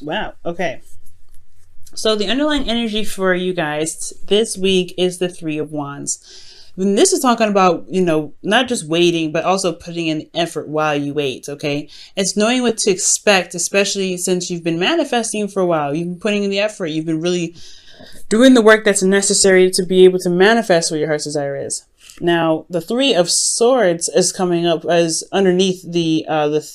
Wow. Okay. So the underlying energy for you guys this week is the Three of Wands. When this is talking about, you know, not just waiting, but also putting in effort while you wait, okay? It's knowing what to expect, especially since you've been manifesting for a while. You've been putting in the effort. You've been really doing the work that's necessary to be able to manifest what your heart's desire is. Now, the Three of Swords is coming up as underneath the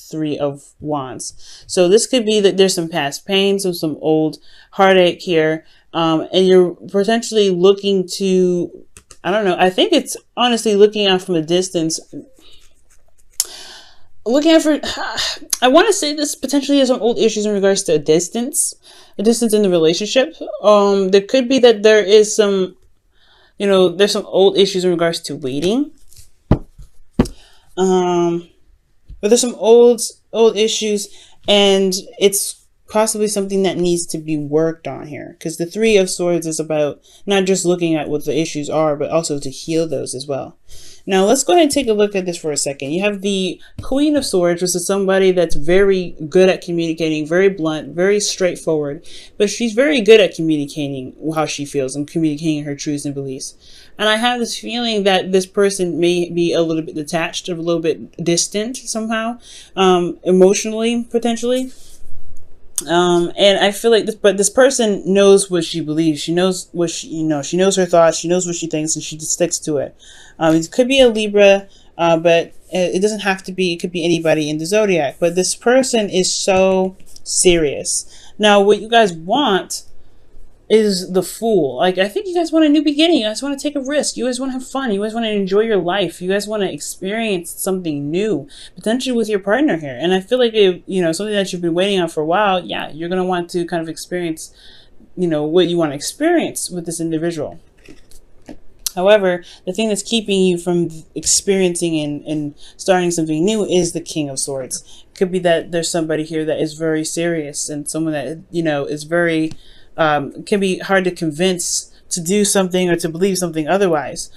Three of Wands. So this could be that there's some past pain, some old heartache here, and you're potentially looking to, I don't know, I think it's honestly looking out from a distance. Looking out for, I want to say this potentially has some old issues in regards to a distance in the relationship. There could be that there is some, you know, there's some old issues in regards to waiting. But there's some old issues, and it's possibly something that needs to be worked on here, because the Three of Swords is about not just looking at what the issues are, but also to heal those as well. Now let's go ahead and take a look at this for a second. You have the Queen of Swords, which is somebody that's very good at communicating, very blunt, very straightforward, but she's very good at communicating how she feels and communicating her truths and beliefs. And I have this feeling that this person may be a little bit detached, or a little bit distant somehow, emotionally, potentially. And I feel like this person knows what she believes. She knows what she knows her thoughts. She knows what she thinks, and she just sticks to it. It could be a Libra, but it doesn't have to be. It could be anybody in the zodiac. But this person is so serious. Now, what you guys want is the Fool. Like, I think you guys want a new beginning. You guys want to take a risk. You guys want to have fun. You guys want to enjoy your life. You guys want to experience something new, potentially with your partner here. And I feel like, something that you've been waiting on for a while, yeah, you're going to want to kind of experience, what you want to experience with this individual. However, the thing that's keeping you from experiencing and starting something new is the King of Swords. It could be that there's somebody here that is very serious, and someone that, is very... can be hard to convince to do something or to believe something otherwise.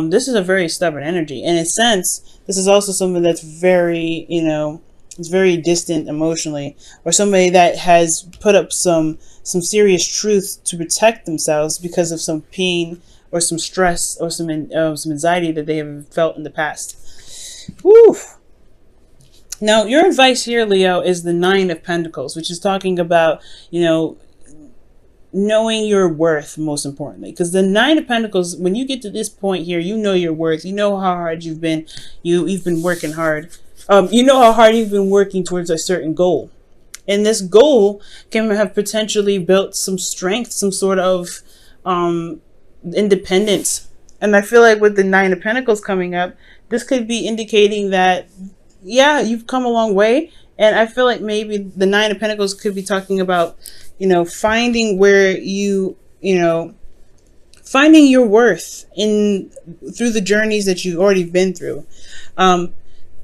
This is a very stubborn energy. In a sense, this is also someone that's very, it's very distant emotionally, or somebody that has put up some serious truth to protect themselves because of some pain or some stress or some anxiety that they have felt in the past. Woo! Now, your advice here, Leo, is the Nine of Pentacles, which is talking about, knowing your worth, most importantly, because the Nine of Pentacles, when you get to this point here, you know your worth. You know how hard you've been. You've been working hard. You know how hard you've been working towards a certain goal, and this goal can have potentially built some strength, some sort of independence. And I feel like with the Nine of Pentacles coming up, this could be indicating that, yeah, you've come a long way. And I feel like maybe the Nine of Pentacles could be talking about, finding where finding your worth through the journeys that you've already been through.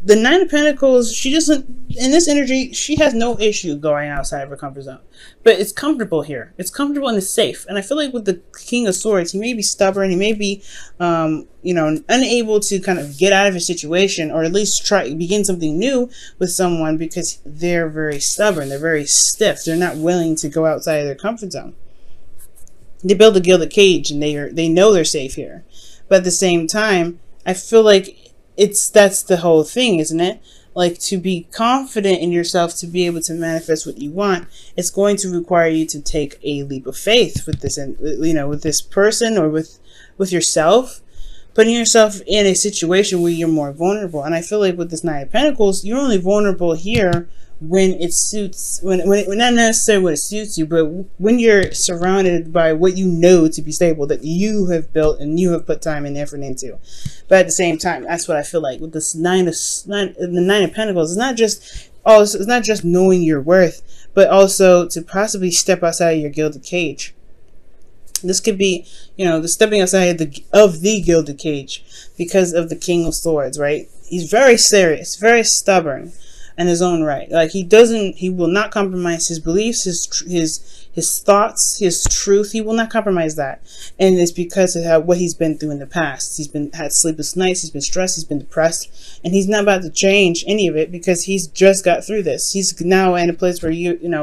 The Nine of Pentacles, she doesn't, in this energy, she has no issue going outside of her comfort zone. But it's comfortable here. It's comfortable and it's safe. And I feel like with the King of Swords, he may be stubborn. He may be, unable to kind of get out of a situation, or at least begin something new with someone, because they're very stubborn. They're very stiff. They're not willing to go outside of their comfort zone. They build a gilded cage, and they know they're safe here. But at the same time, I feel like that's the whole thing, isn't it? Like, to be confident in yourself, to be able to manifest what you want, it's going to require you to take a leap of faith with this, with this person, or with yourself, putting yourself in a situation where you're more vulnerable. And I feel like with this Nine of Pentacles, you're only vulnerable here when it suits, when not necessarily when it suits you, but when you're surrounded by what you know to be stable, that you have built and you have put time and effort into. But at the same time, that's what I feel like with this the Nine of Pentacles. It's not just knowing your worth, but also to possibly step outside of your gilded cage. This could be, the stepping outside of the gilded cage, because of the King of Swords, right? He's very serious, very stubborn. in his own right. Like he will not compromise his beliefs, his thoughts, his truth. He will not compromise that. And it's because of what he's been through in the past. He's had sleepless nights, he's been stressed, he's been depressed, and he's not about to change any of it because he's just got through this. He's now in a place where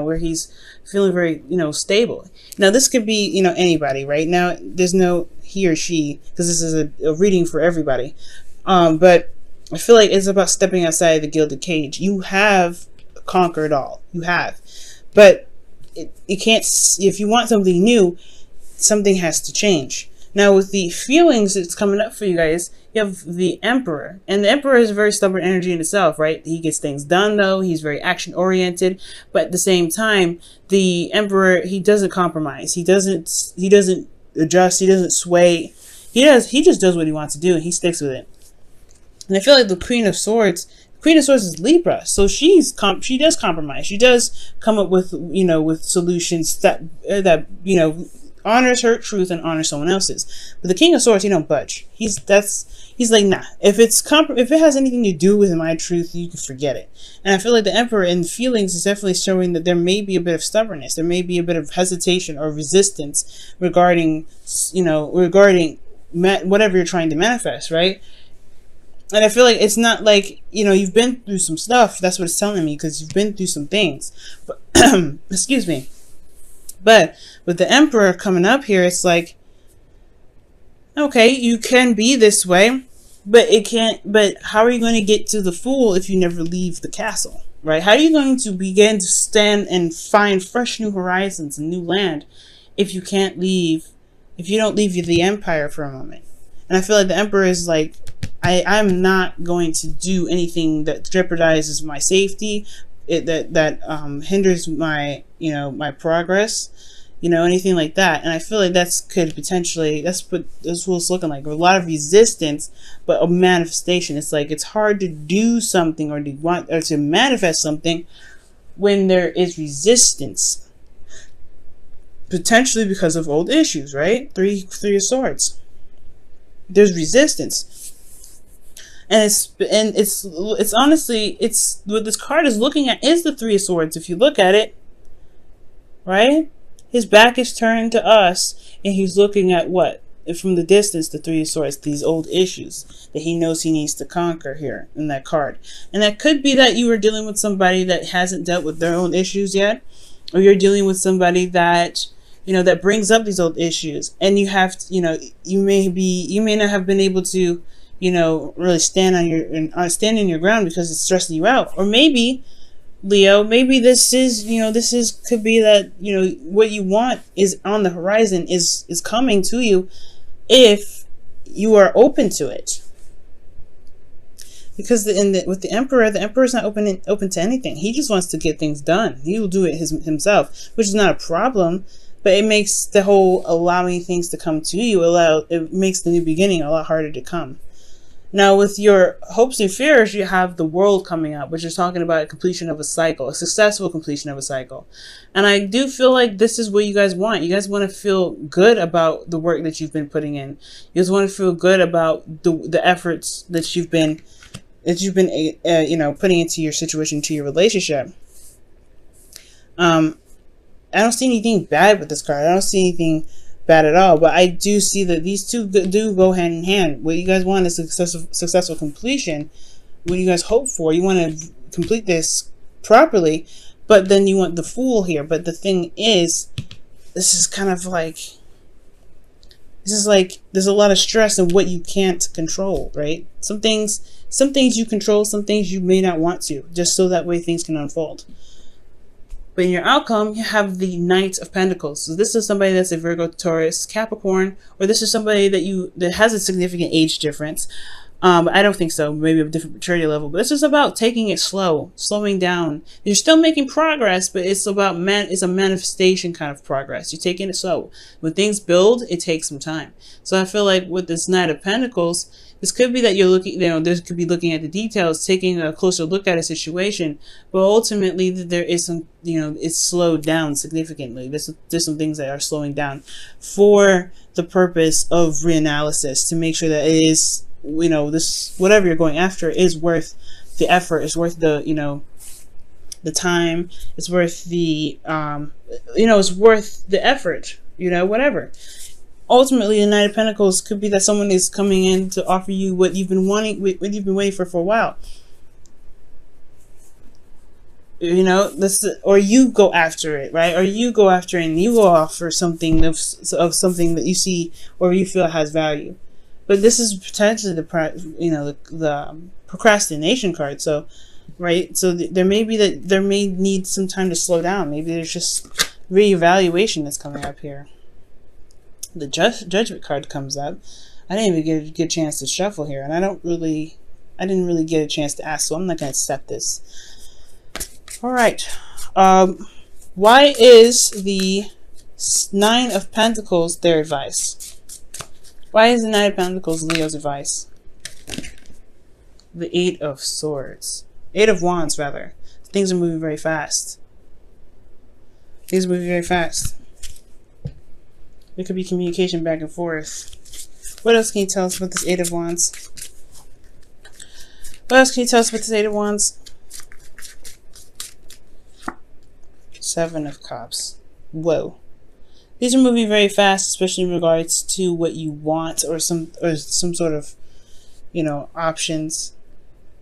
where he's feeling very, stable. Now this could be, anybody, right? Now there's no he or she, because this is a reading for everybody. But I feel like it's about stepping outside the gilded cage. You have conquered all. You have. But you can't, if you want something new, something has to change. Now with the feelings that's coming up for you guys, you have the Emperor. And the Emperor is a very stubborn energy in itself, right? He gets things done though. He's very action oriented. But at the same time, the Emperor, he doesn't compromise. He doesn't adjust. He doesn't sway. He just does what he wants to do and he sticks with it. And I feel like the Queen of Swords is Libra, so she does compromise. She does come up with with solutions that honors her truth and honors someone else's. But the King of Swords, he don't budge. He's like, nah. If it has anything to do with my truth, you can forget it. And I feel like the Emperor in feelings is definitely showing that there may be a bit of stubbornness, there may be a bit of hesitation or resistance regarding whatever you're trying to manifest, right? And I feel like it's not like, you've been through some stuff. That's what it's telling me, because you've been through some things. But, excuse me. But with the Emperor coming up here, it's like, okay, you can be this way, but how are you going to get to the Fool if you never leave the castle, right? How are you going to begin to stand and find fresh new horizons and new land if you don't leave the Empire for a moment? And I feel like the Emperor is like, I'm not going to do anything that jeopardizes my safety, that hinders my my progress, anything like that. And I feel like that's what it's looking like. A lot of resistance, but a manifestation. It's like it's hard to do something or to manifest something when there is resistance, potentially because of old issues, right? Three of Swords. There's resistance. And it's honestly, what this card is looking at is the Three of Swords. If you look at it, right? His back is turned to us and he's looking at what? From the distance, the Three of Swords, these old issues that he knows he needs to conquer here in that card. And that could be that you are dealing with somebody that hasn't dealt with their own issues yet, or you're dealing with somebody that that brings up these old issues, and you have you may not have been able to really stand in your ground because it's stressing you out. Or maybe, Leo, maybe this could be that what you want is on the horizon, is coming to you if you are open to it. Because with the Emperor is not open to anything. He just wants to get things done. He will do it himself, which is not a problem. But it makes the whole allowing things to come to you, it makes the new beginning a lot harder to come. Now, with your hopes and fears, you have the World coming up, which is talking about a completion of a cycle, a successful completion of a cycle. And I do feel like this is what you guys want. You guys want to feel good about the work that you've been putting in. You guys want to feel good about the efforts that you've been putting into your situation, to your relationship. I don't see anything bad with this card. I don't see anything bad at all. But I do see that these two do go hand in hand. What you guys want is a successful completion. What you guys hope for, you want to complete this properly. But then you want the Fool here. But the thing is, this is like there's a lot of stress in what you can't control, right? Some things you control, some things you may not want to, just so that way things can unfold. But in your outcome, you have the Knight of Pentacles. So this is somebody that's a Virgo, Taurus, Capricorn, or this is somebody that has a significant age difference. But I don't think so. Maybe a different maturity level. But this is about taking it slow, slowing down. You're still making progress, but it's about it's a manifestation kind of progress. You're taking it slow. When things build, it takes some time. So I feel like with this Knight of Pentacles, this could be that you're looking, this could be looking at the details, taking a closer look at a situation, but ultimately there is some, it's slowed down significantly. There's some things that are slowing down for the purpose of reanalysis, to make sure that it is, this, whatever you're going after is worth the effort, is worth the, the time, it's worth the, it's worth the effort, whatever. Ultimately, the Knight of Pentacles could be that someone is coming in to offer you what you've been wanting, what you've been waiting for a while. Or you go after it, right? Or you go after it and you go offer something of something that you see or you feel has value. But this is potentially the procrastination card. So, right? So there may need some time to slow down. Maybe there's just reevaluation that's coming up here. The Judgment card comes up. I didn't even get a good chance to shuffle here, and I didn't really get a chance to ask, so I'm not going to accept this. All right. Why is the Nine of Pentacles their advice? Why is the Nine of Pentacles Leo's advice? The Eight of Swords. Eight of Wands, rather. Things are moving very fast. Things are moving very fast. There could be communication back and forth. What else can you tell us about this Eight of Wands? What else can you tell us about this Eight of Wands? Seven of Cups. Whoa. These are moving very fast, especially in regards to what you want or some sort of, options.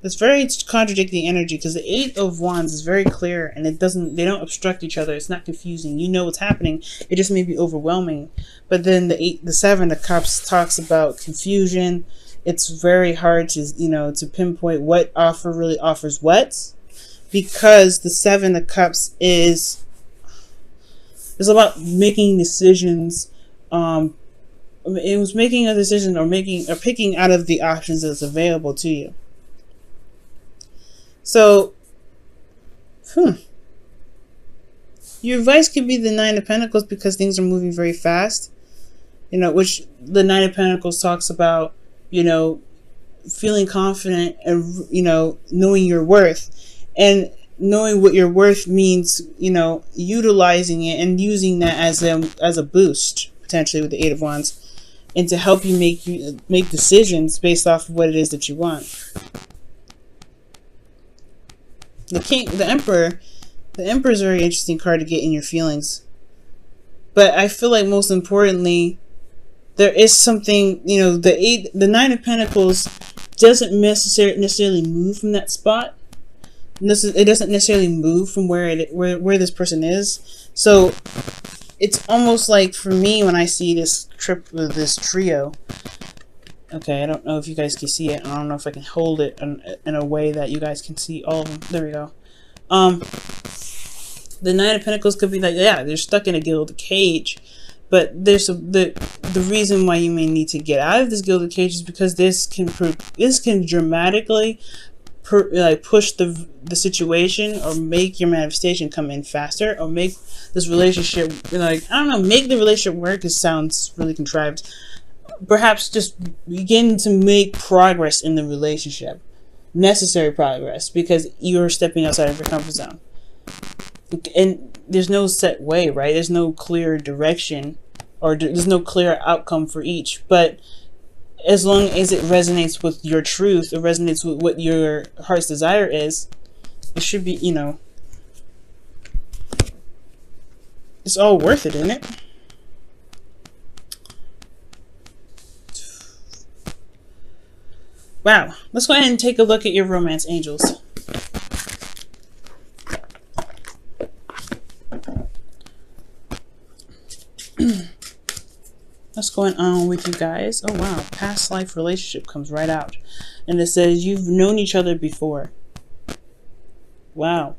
It's very contradicting energy because the Eight of Wands is very clear and they don't obstruct each other. It's not confusing. You know what's happening. It just may be overwhelming. But then the Seven of Cups talks about confusion. It's very hard to, to pinpoint what offer really offers what. Because the Seven of Cups is about making decisions. It was making a decision or picking out of the options that's available to you. So, your advice could be the Nine of Pentacles because things are moving very fast. Which the Nine of Pentacles talks about, feeling confident and, knowing your worth. And knowing what your worth means, utilizing it and using that as a boost, potentially with the Eight of Wands, and to help you make decisions based off of what it is that you want. The Emperor is a very interesting card to get in your feelings. But I feel like most importantly, there is something, the Nine of Pentacles doesn't necessarily move from that spot. It doesn't necessarily move from where this person is. So it's almost like for me when I see this trio. Okay, I don't know if you guys can see it. I don't know if I can hold it in a way that you guys can see all of them. There we go. The Nine of Pentacles could be like, yeah, they're stuck in a gilded cage. But there's the reason why you may need to get out of this gilded cage is because this can dramatically push the situation or make your manifestation come in faster or make this relationship make the relationship work. It sounds really contrived. Perhaps just begin to make progress in the relationship, necessary progress, because you're stepping outside of your comfort zone. And there's no set way, right? There's no clear direction or there's no clear outcome for each, but as long as it resonates with your truth, it resonates with what your heart's desire is, it should be, it's all worth it, isn't it? Wow. Let's go ahead and take a look at your romance angels. What's going on with you guys? Oh wow, past life relationship comes right out. And it says you've known each other before. Wow.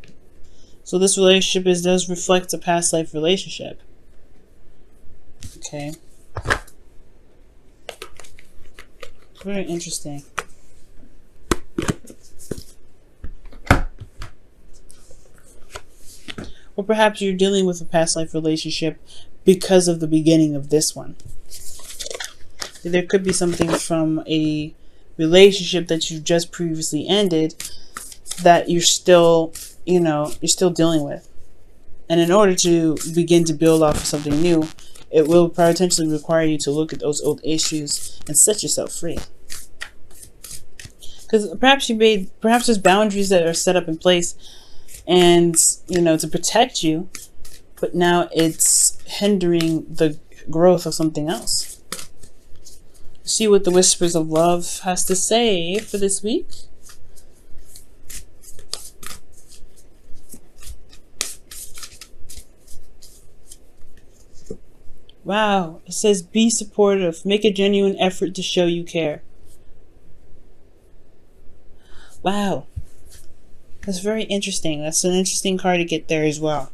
So this relationship does reflect a past life relationship. Okay. Very interesting. Or perhaps you're dealing with a past life relationship because of the beginning of this one. There could be something from a relationship that you just previously ended that you're still, you're still dealing with. And in order to begin to build off of something new, it will potentially require you to look at those old issues and set yourself free. Because perhaps there's boundaries that are set up in place and, you know, to protect you, but now it's hindering the growth of something else. See what the Whispers of Love has to say for this week. Wow, it says be supportive, make a genuine effort to show you care. Wow, that's very interesting. That's an interesting card to get there as well.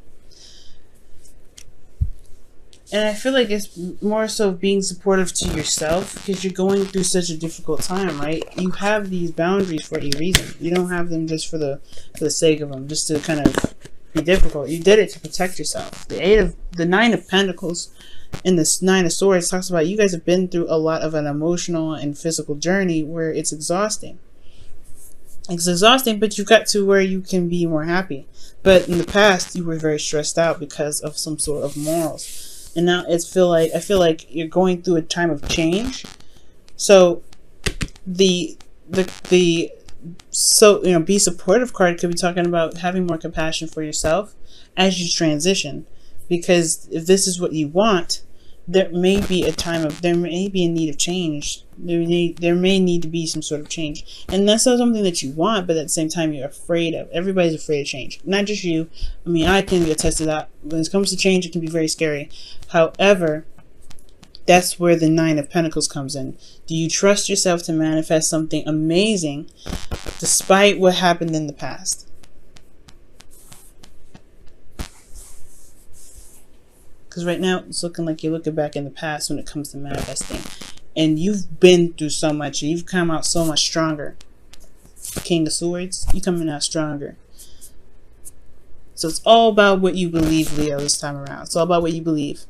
And I feel like it's more so being supportive to yourself, because you're going through such a difficult time, right? You have these boundaries for a reason. You don't have them just for the sake of them, just to kind of be difficult. You did it to protect yourself. The Nine of Pentacles and the Nine of Swords talks about you guys have been through a lot of an emotional and physical journey where it's exhausting. It's exhausting, but you've got to where you can be more happy. But in the past, you were very stressed out because of some sort of morals. And now I feel like you're going through a time of change. So be supportive card could be talking about having more compassion for yourself as you transition. Because if this is what you want, there may be a need of change. There may need to be some sort of change. And that's not something that you want, but at the same time you're afraid of. Everybody's afraid of change. Not just you. I mean, I can attest to that. When it comes to change, it can be very scary. However, that's where the Nine of Pentacles comes in. Do you trust yourself to manifest something amazing despite what happened in the past? Because right now, it's looking like you're looking back in the past when it comes to manifesting. And you've been through so much. And you've come out so much stronger. King of Swords, you're coming out stronger. So it's all about what you believe, Leo, this time around. It's all about what you believe.